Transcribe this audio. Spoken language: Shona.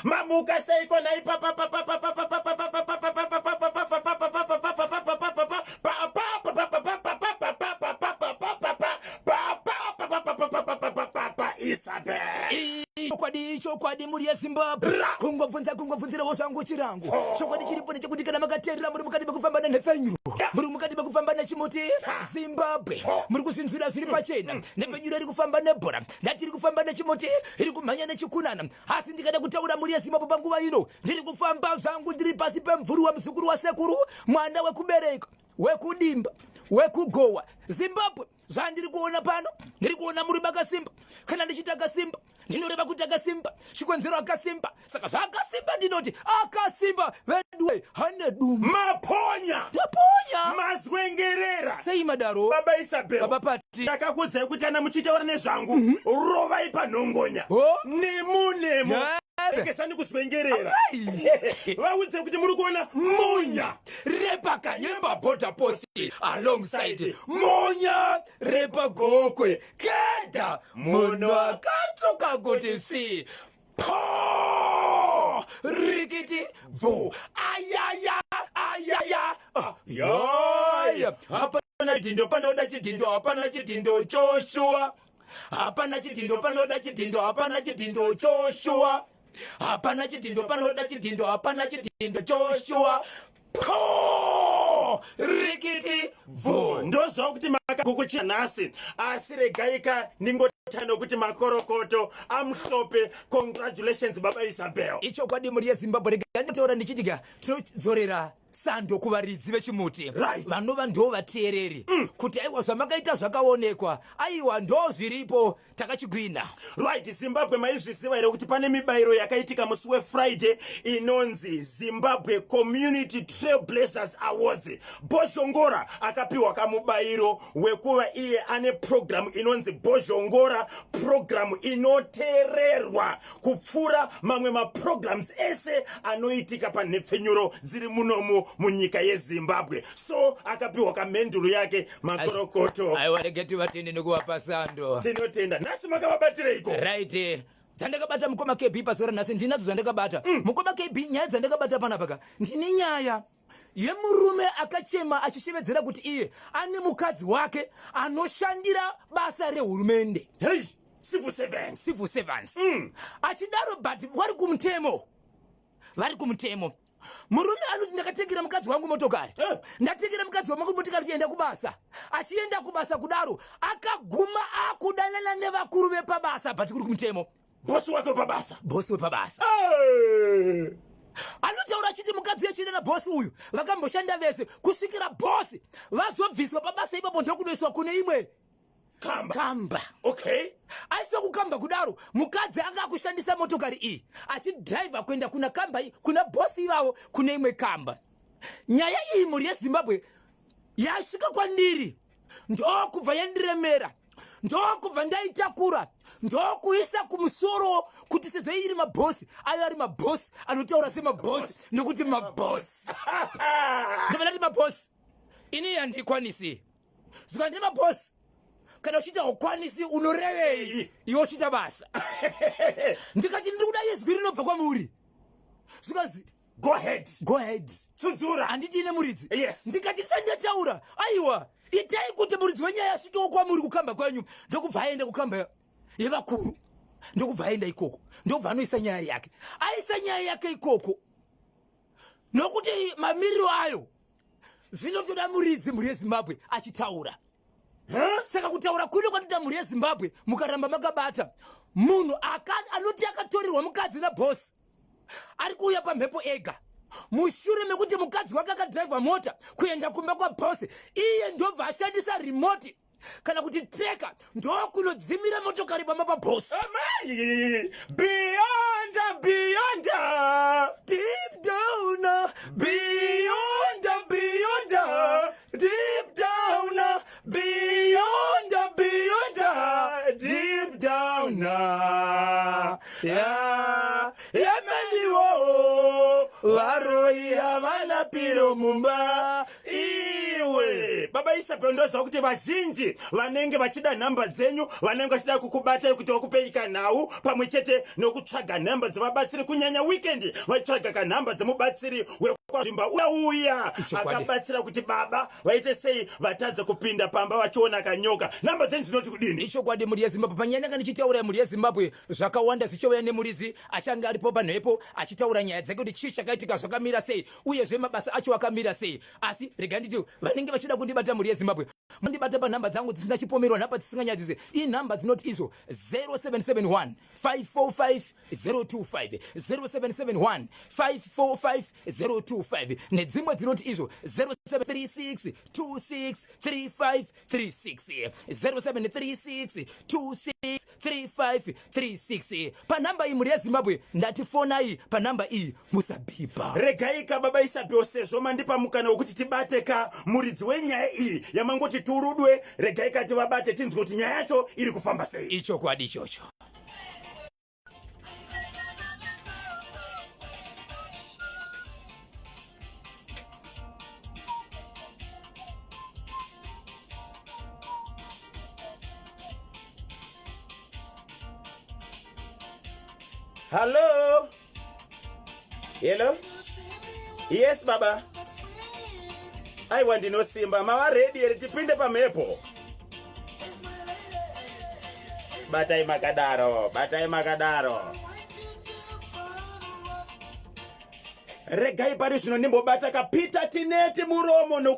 Mamuka sei kona chokwadi muri yeZimbabwe kungobvunzira vozvangu chirangu chokwadi chiripo nechekuti kana makateerera muri mukati bekufamba nenhefenyuro muri mukati bekufamba nechimuti Zimbabwe muri kuzinzwira zviri pachena nhefenyuro iri kufamba nebhora ndati iri kufamba nechimuti iri kumhanya nechikunana asi ndikada kutaura muri yeZimbabwe panguva ino ndiri kufamba zvangu ndiri pasi pemvuri wamuzukuru wasekuru mwana wekubereka wekudimba wekugowa Zimbabwe zvandiri kuona pano ndiri kuona muri makasimba kana ndichita akasimba ndinoreva kuti akasimba chikonzero akasimba saka zvakasimba ndinoti akasimba vedue hane duma maponya mazwengerera sei madaro baba Isabel baba Pati ndakakudzai kuti ana muchitaura nezvangu rovai panhongonya nemunemo ekesani kuzwengerera vaudze kuti muri kuona monya repakanyemba bota posi alongside monya repagokwe keda munhu akatsoka kuti si po rikiti vo ayaya yaya hapana chitindo panoda chitindo hapana chitindo choshua hapana chitindo panoda chitindo hapana chitindo choshua hapana chitindo panoda chitindo hapana chitindo choshua po rikiti vo ndozva kuti makakukuchira nhasi asi regaika ningotano kuti makorokoto amhlope. Congratulations baba Isabel. ichokwadi muri yeZimbabwe rega nditaura ndichitika tinodzorera sando kuvaridzi vechimuti vanova ndo vateereri kuti aiwa zvamakaita zvakaonekwa aiwa ndo zviripo takachigwina right. Zimbabwe maizviziva here kuti pane mibayiro yakaitika musi weFriday inonzi Zimbabwe Community Trailblazers Awards. Bozhongora akapiwa kamubayiro wekuva iye ane program inonzi Bozhongora program inoteererwa kupfuura mamwe maprograms ese anoitika panhepfenyuro dziri munomu munyika yeZimbabwe. So akapiwa kamhenduro yake makorokoto. aiwa regeti vatende nekuvapa sando tinotenda. Nhasi makavabatireko right dzandakabata mukoma KB pasora nhasi ndinadzo dzandakabata mukoma KB nyaya dzandakabata panapaka ndine nyaya yemurume akachema achishevedzera kuti iye ane mukadzi wake anoshandira basa rehurumende. Hey, civil servants. Achidaro but vari kumutemo murume anoti ndakatengera mukadzi wangu motokari ndatengera mukadzi wangu motokari chienda kubasa achienda kubasa kudaro akaguma akudanana nevakuru vepabasa but kuri kumutemo bosi wepabasa anotaura achiti mukadzi yechida naBoss uyu vakamboshanda vese kusvikira bosi vazobviswa pabasa ipapo ndokudoiswa kune imwe kamba. Okay. Aiswa kukamba kudaro mukadzi anga akushandisa motokari iyi achidriver kuenda kuna kamba kuna bosi ivavo kune imwe kamba. Nyaya iyi muri yeZimbabwe yasvika kwandiri ndokubva yandiremera ndokubva ndaitakura ndokuisa kumusoro kuti sezvo iri mabosi ayo ari mabosi anotaura semabosi nokuti mabosi ndovanati mabosi ini handikwanisi zvika ndiri mabosi kana uchita ukwanisi unorevei iwe uchita basa ndikati ndiri kuda yezwi rinobva kwamuri zvikanzi go ahead tsudzura handiti ine muridzi. Yes. Ndikati ndisandataura aiwa itai kuti muridzi wenyaya asvikewo kwamuri kukamba kwenyu ndokubva aenda kukamba yevakuru ndokubva aenda ikoko ndokubva anoisa nyaya yake aisa nyaya yake ikoko nokuti mamiriro ayo zvinotoda muridzi muri yeZimbabwe achitaura. Saka kutaura kuno kwatoda muri yeZimbabwe mukaramba makabata munhu anoti akatorerwa mukadzi naBoss ari kuuya pamhepo ega mushure mekuti mukadzi wake akadhiraivha mota kuenda kumba kwaBoss iye ndobva ashandisa remote kana kuti treka ndokunodzimira motokari pamba boss. Amai, beyond, Deep down, beyond, deep down, beyond, deep down. Yeah, yameliwo waroi havana piro mumba iwe. Baba Isape ndoza kuti vazhinji vanenge vachida nhamba dzenyu, vanenge vachida kukubatai kuti vakupeika nhau pamwechete nokutsvaga nhamba dzevabatsiri, kunyanya weekend vatsvaga kanhamba dzemubatsiri wekwazvimba uya akabatsira kuti baba vaite sei vatadza kupinda pamba vachiona kanyoka. Nhamba dzenyu dzinoti kudini? ichokwadi muri yezimbabwe. panyanya ndichitaura muri yezimbabwe zvakawanda zvichauya nemuridzi achange aripo panhepo achitaura nyaya dzake kuti chii chakaitika zvakamira sei uyezve mabasa acho akamira sei. asi rega nditi vanenge vachida kundibata muri yezimbabwe mundibata panhamba dzangu dzisina chipomerwa, nhamba dzisinganyadzise. inhamba dzinoti izo 0771 545 025 0771 545 025 nedzimwe dzinoti izo 0736 26 35 36 0736 26 35 36. panhamba iyi muri yezimbabwe ndatifonai panhamba iyi musabhipa. Regaika Baba Isape sezvo mandipa mukana wekuti tibate ka muridzi wenyaya iyi yamangoti turudwe. Regaika tivabate tinzwe kuti nyaya yacho iri kufamba sei. ichokwadi ichocho. Hello? Hello? Yes, Baba. I want to know Simba. Mawa ready here tipinde pamhepo. Batai makadaro. Regai pari zvino nimbobata kapita tineti muromo no